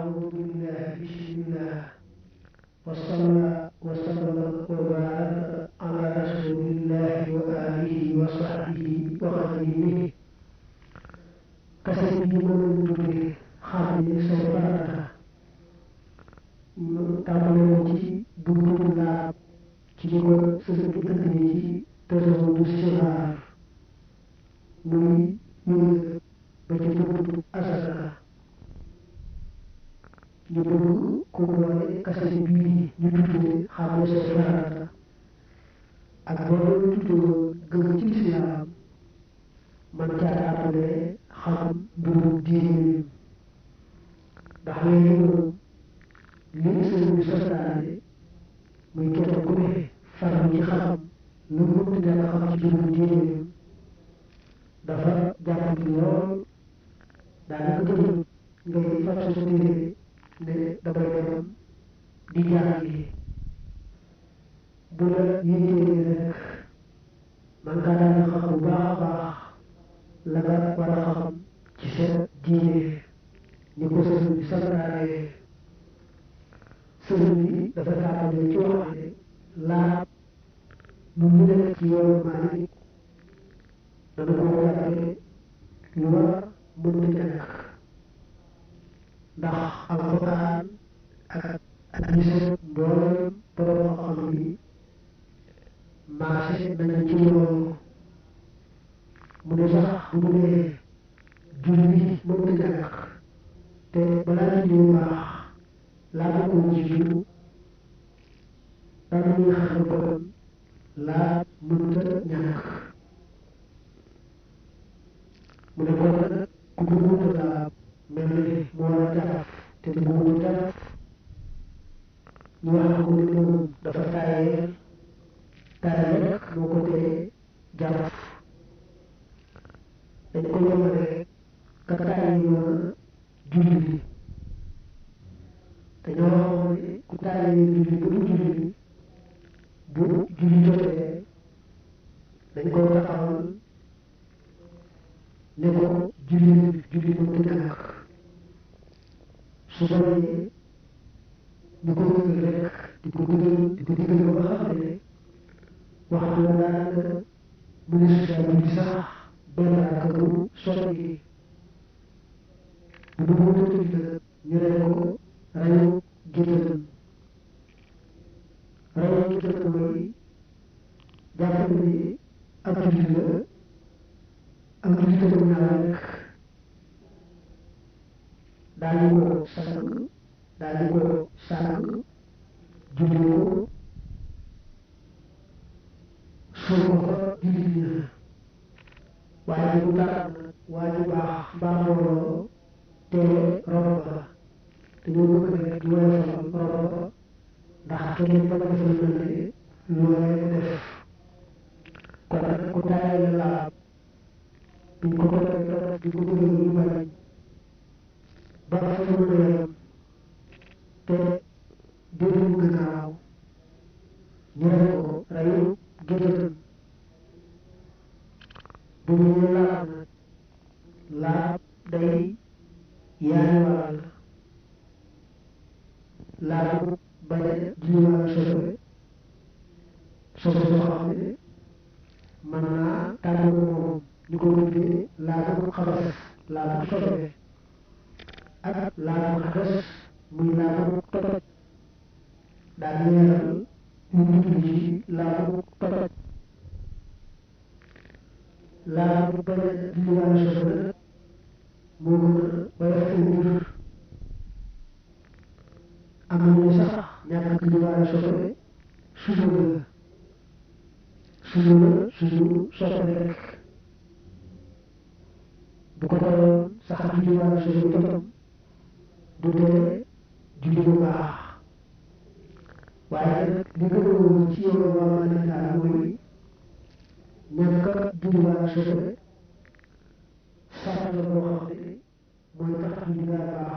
أعوذ بالله بسم الله وصلى وسلم وبارك على رسول الله وآله وصحبه وخديمه كسيدي من خادم سيفارة تابلو ci buntu laab ci li ko sësë bi ëndee ci tësoo bu sigaar muy ñu ba ci buntu asaka ñu bëgg ko boole kasete bii ñu tuddee xaalis sa farata ak boo tuddoo gëm ci lislaam man caa tàmbalee xam mbiru diine ndax léegi moom li sëñ bi sosaale muy kenn ku ne faram ci xam lu mënti ñàkk xam ci mbiru diine dafa jàpp lool daanaka jëlut ngay fab sa téere ne damay dem di jàngi bu la yittee rek man ngaa daan xam bu baax a baax la nga war a xam ci sa diine ñu ko sëñ bi santaane sëñ bi dafa tàmbalee ci wax ne laab lu mu nekk ci yoonu Maalik dana ko jàppee lu war mënta ñàkk ndax alxuraan ak hadiis mboolem borom xam yi maase nañ ci loolu mu ne sax bu mu nee julli mënta ñàkk te balaa julli baax laata ko jiitu daan ñuy xam ne kon laab mënta ñàkk mu ne kon nag ku bëgg laab mel ni moo la jàpp te du bëgg jàpp ñu wax ko ne moom dafa taayeel taayeel rek moo ko tee jàpp dañ ko yemale rek ka taayeel yoon julli dañoo waxoon ne ku taayeel julli ba du julli bu julli jotee dañ ko taxawal ne ko julli mënta ñàkk su baree ñu ko digal rek di ko digal ba nga xam ne waxtu la daanaka ministre bi sax benn ak bu sotti bu mu tëdd la ñu ne ko rayu géttan mooy jàpp ni ab julli la ak julli tëdd naa rek daal di ko sang julli ko suul ko fa julli na waaye bu tax nag waa ju baax mbaa mbooloo te rob ba dañoo bëgg rek ñu woyofal rob ba ndax keneen ba nga defal na ne loolee def kon nag ku taayal laab biñ ko toppee topp di ko digal ñu bañ ba fa mën a yem te dellu gannaaw ñu rey ko reyu géttan bu ñu nee laab nag laab day yaari wàll laabu bañ a julliwaale sobe soo xam ne mën naa tàggu moom ñu ko tuddee laabu xabas laabu sobe ak laabu xadas muy laabu toj daal leeral lu jublu ci laabu toj laabu bañ a julliwaale sobe nag moo gën a woyof ay mbir am na ñu sax ñàkk julliwaale sobe suñu sobe rek bu ko doon sax julliwaale sobe itam du tee julli bu baax waaye nag li gën a wóor ci yow waa ma daal mooy ñàkk a julliwaale sobe sax la boo xam ne mooy tax julli nga baax